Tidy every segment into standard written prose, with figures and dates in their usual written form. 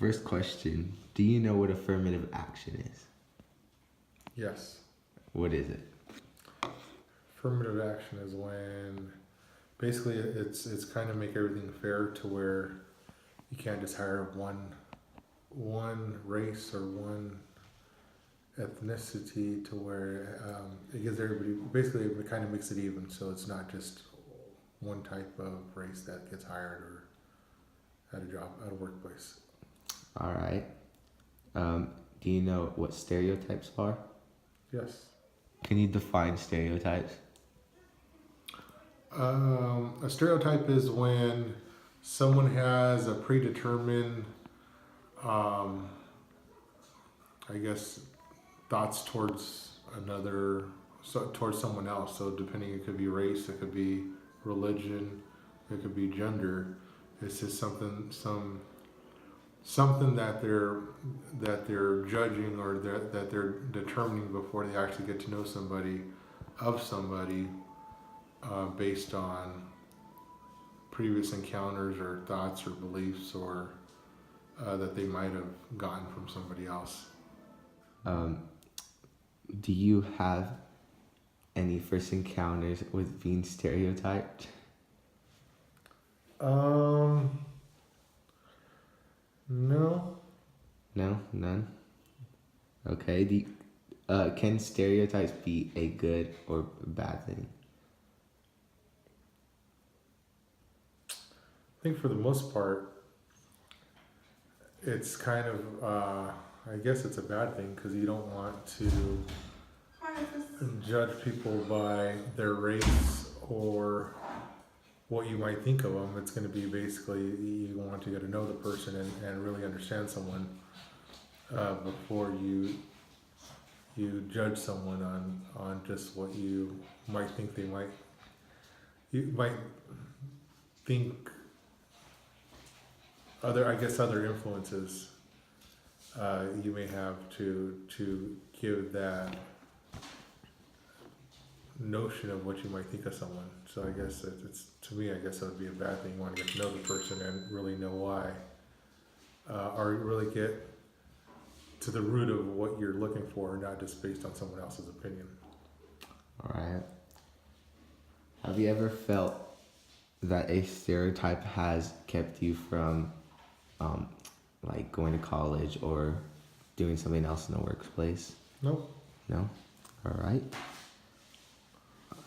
First question, do you know what affirmative action is? Yes. What is it? Affirmative action is when basically it's kind of make everything fair to where you can't just hire one race or one ethnicity to where it gives everybody basically it kind of makes it even, so it's not just one type of race that gets hired or at a job at a workplace. All right. Do you know what stereotypes are? Yes. Can you define stereotypes? A stereotype is when someone has a predetermined, I guess, thoughts towards towards someone else. So depending, it could be race, it could be religion, it could be gender. It's just something that they're judging or that they're determining before they actually get to know somebody, based on previous encounters or thoughts or beliefs or that they might have gotten from somebody else. Do you have any first encounters with being stereotyped? No. No, none. Okay. Can stereotypes be a good or bad thing? I think for the most part, it's kind of, I guess it's a bad thing because you don't want to judge people by their race or what you might think of them. It's going to be basically you want to get to know the person and really understand someone before you judge someone on just what you might think you might think other influences you may have to give that notion of what you might think of someone. So I guess it's to me, I guess that would be a bad thing. You want to get to know the person and really know why, or really get to the root of what you're looking for, not just based on someone else's opinion. All right. Have you ever felt that a stereotype has kept you from like going to college or doing something else in the workplace? Nope. No? All right.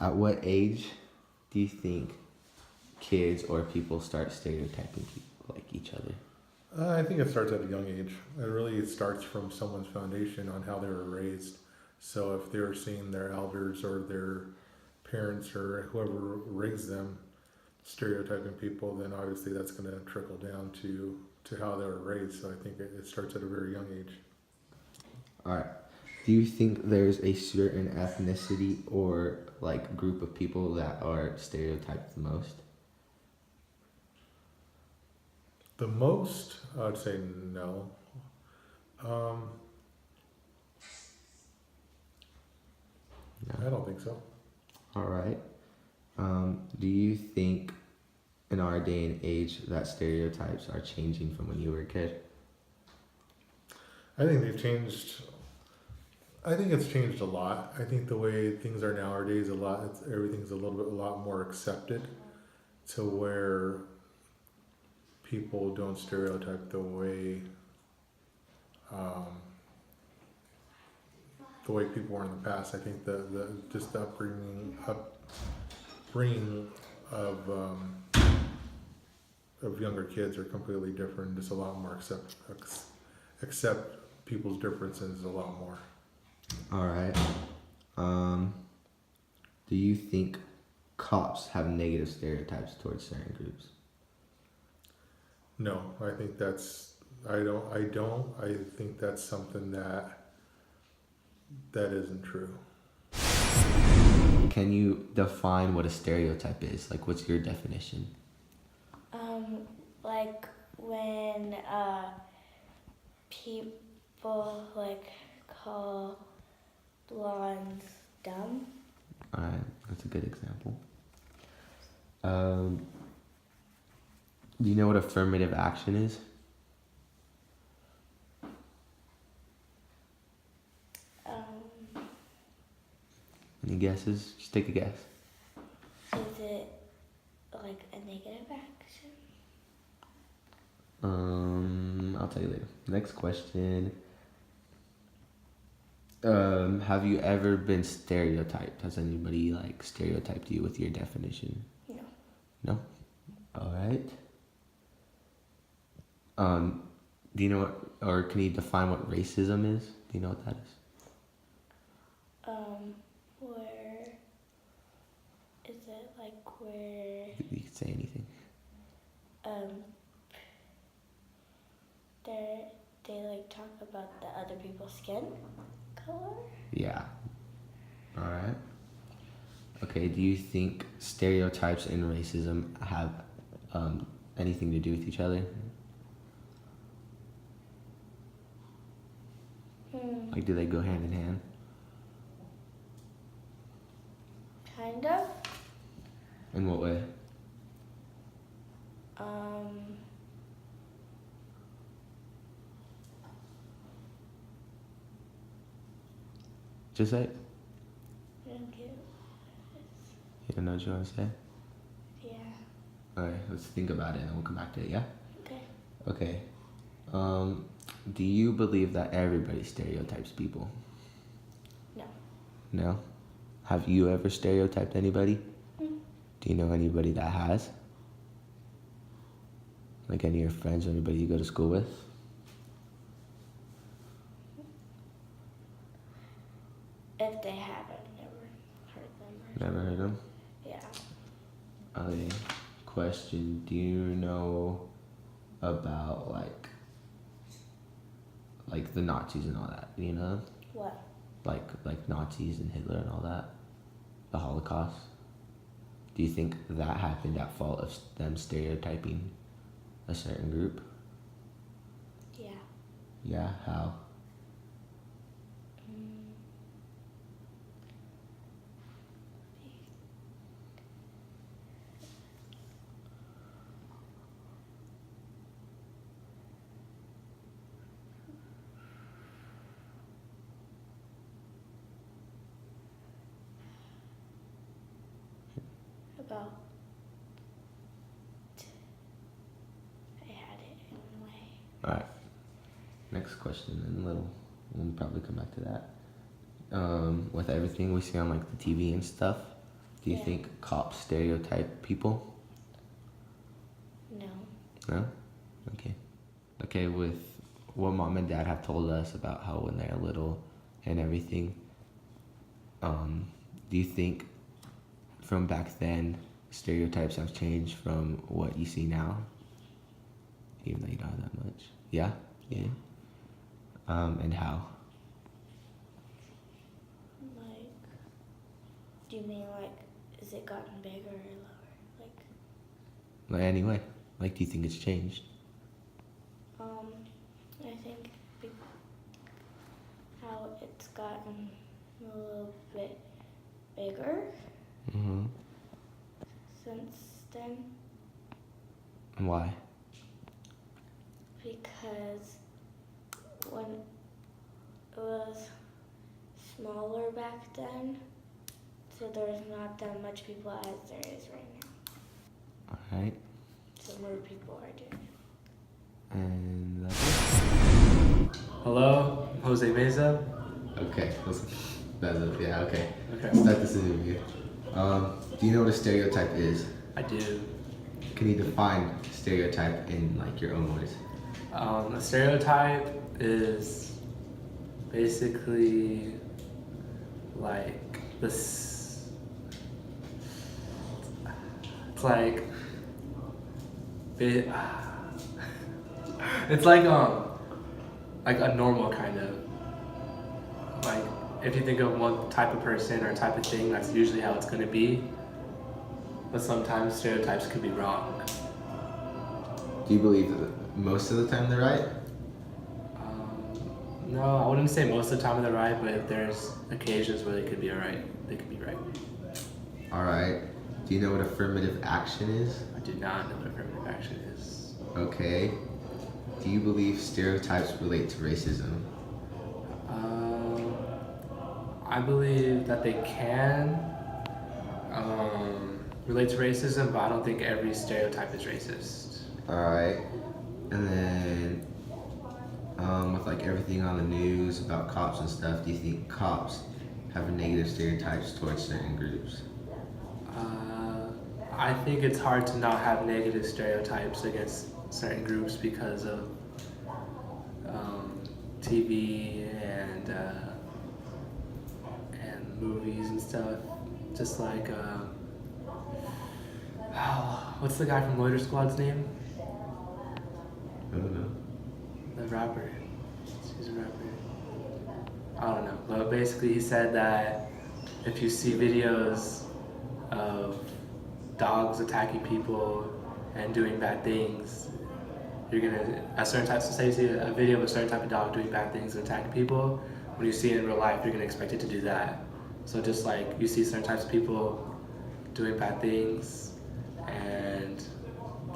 At what age do you think kids or people start stereotyping people like each other? I think it starts at a young age. It starts from someone's foundation on how they were raised. So if they're seeing their elders or their parents or whoever raised them stereotyping people, then obviously that's going to trickle down to how they were raised. So I think it starts at a very young age. All right. Do you think there's a certain ethnicity or like group of people that are stereotyped the most? The most, I would say no. No. I don't think so. All right. Do you think in our day and age that stereotypes are changing from when you were a kid? I think they've changed. I think it's changed a lot. I think the way things are nowadays, everything's a lot more accepted, to where people don't stereotype the way people were in the past. I think the upbringing of younger kids are completely different. Just a lot more accept people's differences a lot more. All right. Do you think cops have negative stereotypes towards certain groups? No, I think that's. I don't. I think that's something that isn't true. Can you define what a stereotype is? Like, what's your definition? Like when people like call blondes dumb. All right, that's a good example. Do you know what affirmative action is? Any guesses? Just take a guess. Is it like a negative action? I'll tell you later. Next question. Have you ever been stereotyped? Has anybody like stereotyped you with your definition? No. No? Alright. Do you know what, or can you define what racism is? Do you know what that is? Where is it like where You could say anything. they like talk about the other people's skin color? Yeah. Alright. Okay, do you think stereotypes and racism have anything to do with each other? Like, do they go hand in hand? Kind of. In what way? Just say it. Thank you. You don't know what you want to say? Yeah. Alright, let's think about it and we'll come back to it, yeah? Okay. Okay. Do you believe that everybody stereotypes people? No. No? Have you ever stereotyped anybody? Do you know anybody that has? Like any of your friends or anybody you go to school with? If they have, I've never heard them. Never heard them? Yeah. Okay. Question. Do you know about like the Nazis and all that? Do you know? What? Like Nazis and Hitler and all that? The Holocaust? Do you think that happened at fault of them stereotyping a certain group? Yeah. Yeah, how? About. I had it in a way. Alright. Next question in a little. We'll probably come back to that. With everything we see on like the TV and stuff, do you Yeah. think cops stereotype people? No. No? Okay. Okay, with what mom and dad have told us about how when they're little and everything, do you think from back then stereotypes have changed from what you see now? Even though you don't have that much. Yeah? Yeah. And how? Like, do you mean like, is it gotten bigger or lower? Like anyway, like do you think it's changed? I think how it's gotten a little bit bigger Mm-hmm. since then, And why? because when it was smaller back then, so there's not that much people as there is right now. Alright. So more people are doing it. And that's Hello, Jose Meza. okay. That's it. Yeah, okay. Okay. Start this interview. Do you know what a stereotype is? I do. Can you define stereotype in like your own words? A stereotype is basically like this. It's like it's like a normal kind of, like if you think of one type of person or type of thing, that's usually how it's going to be. But sometimes stereotypes could be wrong. Do you believe that most of the time they're right? No, I wouldn't say most of the time they're right, but there's occasions where they could be alright. They could be right. Alright. Do you know what affirmative action is? I do not know what affirmative action is. Okay. Do you believe stereotypes relate to racism? I believe that they can relate to racism, but I don't think every stereotype is racist. Alright. And then, with like everything on the news about cops and stuff, do you think cops have negative stereotypes towards certain groups? I think it's hard to not have negative stereotypes against certain groups because of TV and movies and stuff. Just like what's the guy from Loiter Squad's name? I don't know. The rapper. He's a rapper. I don't know, but basically he said that if you see videos of dogs attacking people and doing bad things, you're gonna, a certain type, so say you see a video of a certain type of dog doing bad things and attacking people, when you see it in real life, you're gonna expect it to do that. So just like you see certain types of people doing bad things and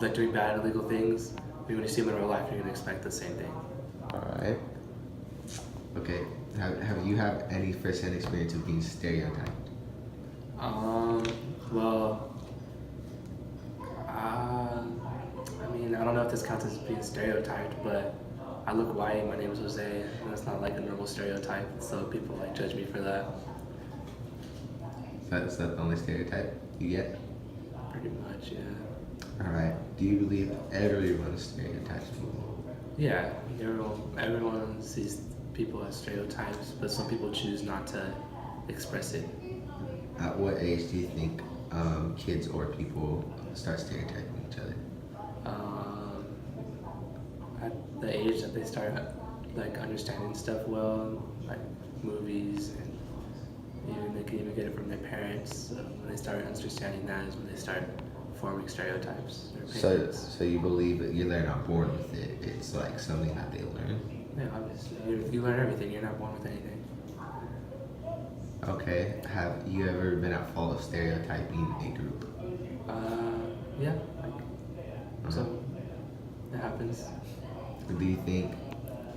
like doing bad illegal things, when you see them in real life, you're gonna expect the same thing. Alright. Okay. Have you had any first-hand experience of being stereotyped? Well, I mean, I don't know if this counts as being stereotyped, but I look white, my name is Jose, and it's not like a normal stereotype, so people like judge me for that. Is that the only stereotype you get? Pretty much, yeah. Alright. Do you believe everyone stereotypes people? Yeah, everyone sees people as stereotypes, but some people choose not to express it. At what age do you think kids or people start stereotyping each other? At the age that they start like understanding stuff well, like movies, and even they can even get it from their parents. So when they start understanding that is when they start forming stereotypes. Or So you believe that they're not born with it? It's like something that they learn. Yeah, obviously. You learn everything. You're not born with anything. Okay. Have you ever been at fault of stereotyping a group? Yeah. So it happens. Do you think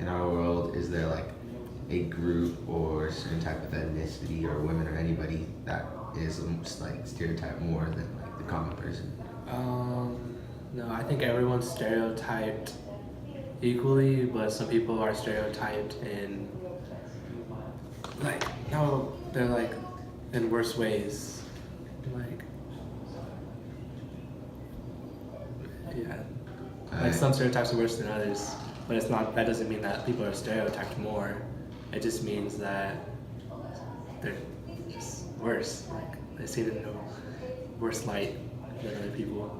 in our world is there like a group or a certain type of ethnicity or women or anybody that is almost like stereotyped more than like the common person? No, I think everyone's stereotyped equally, but some people are stereotyped in they're like in worse ways. Like some stereotypes are worse than others, but it's not. That doesn't mean that people are stereotyped more. It just means that they're just worse. Like they see them in a worse light than other people.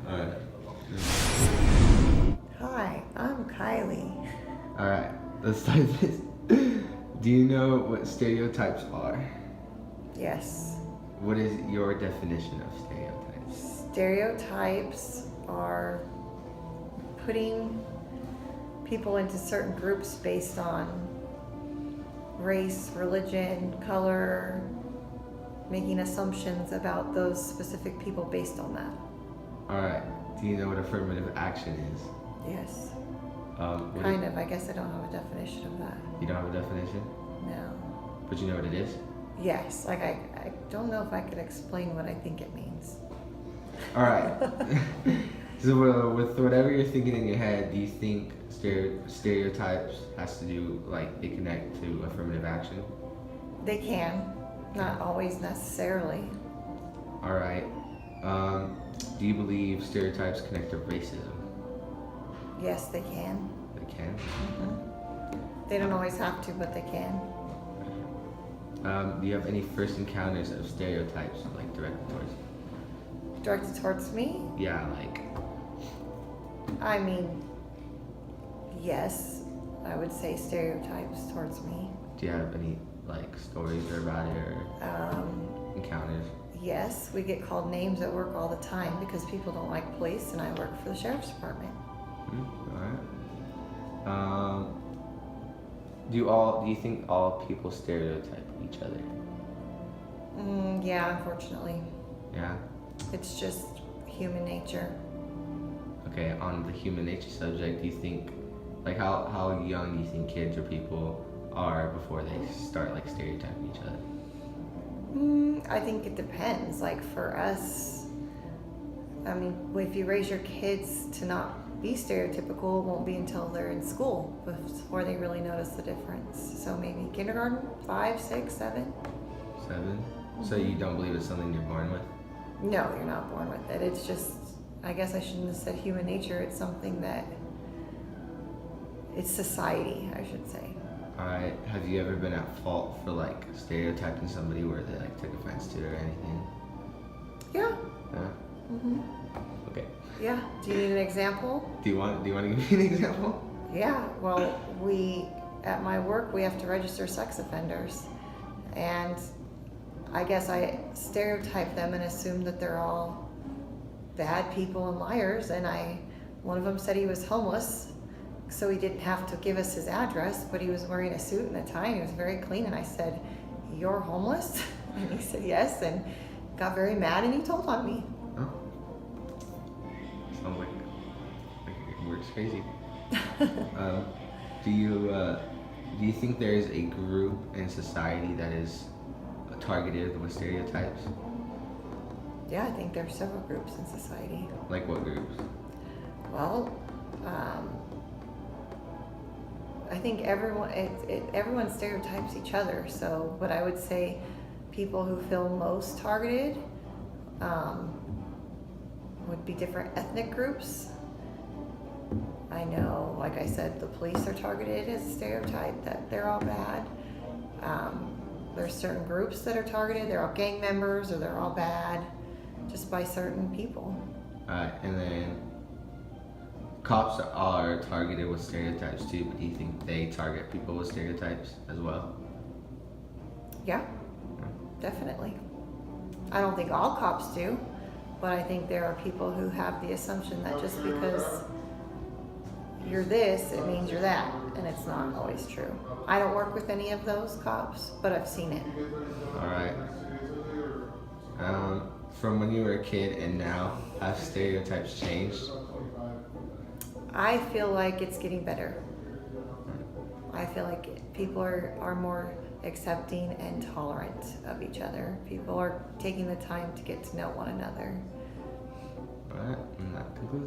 Alright. Hi, I'm Kylie. Alright, let's start this. Do you know what stereotypes are? Yes. What is your definition of stereotypes? Stereotypes are putting people into certain groups based on race, religion, color, making assumptions about those specific people based on that. Alright, do you know what affirmative action is? Yes. What I guess I don't have a definition of that. You don't have a definition? No. But you know what it is? Yes. Like I don't know if I could explain what I think it means. Alright. So with whatever you're thinking in your head, do you think stereotypes has to do, like, they connect to affirmative action? They can. Not always necessarily. Alright. Do you believe stereotypes connect to racism? Yes, they can. They can? They don't always have to, but they can. Do you have any first encounters of stereotypes, like, directed towards you? Directed towards me? Yeah, like... I mean, yes, I would say stereotypes towards me. Do you have any, like, stories about it or encounters? Yes, we get called names at work all the time because people don't like police, and I work for the sheriff's department. Alright. Do you think all people stereotype each other? Yeah, unfortunately. Yeah? It's just human nature. Okay, on the human nature subject, do you think, like, how young do you think kids or people are before they start like stereotyping each other? I think it depends. Like for us, I mean, if you raise your kids to not be stereotypical, it won't be until they're in school before they really notice the difference. So maybe kindergarten, 5, 6, 7. 7. So you don't believe it's something you're born with? No, you're not born with it. It's just, I guess I shouldn't have said human nature. It's something that, it's society, I should say. Alright, have you ever been at fault for like stereotyping somebody where they like took offense to it or anything? Yeah. Yeah? Okay. Yeah. Do you need an example? Do you want to give me an example? Yeah. Well, at my work, we have to register sex offenders. And I guess I stereotype them and assume that they're all bad people and liars. And one of them said he was homeless, so he didn't have to give us his address, but he was wearing a suit and a tie and he was very clean. And I said, "You're homeless?" And he said, "Yes," and got very mad and he told on me. Oh. Sounds like it works crazy. Do you think there is a group in society that is targeted with stereotypes? Yeah, I think there are several groups in society. Like what groups? Well, I think everyone stereotypes each other. So, but I would say people who feel most targeted would be different ethnic groups. I know, like I said, the police are targeted as a stereotype that they're all bad. There's certain groups that are targeted. They're all gang members or they're all bad just by certain people. And then cops are targeted with stereotypes too, but do you think they target people with stereotypes as well? Yeah, definitely. I don't think all cops do, but I think there are people who have the assumption that just because you're this, it means you're that, and it's not always true. I don't work with any of those cops, but I've seen it. All right. From when you were a kid and now, have stereotypes changed? I feel like it's getting better. I feel like people are more accepting and tolerant of each other. People are taking the time to get to know one another. All right, and that concludes.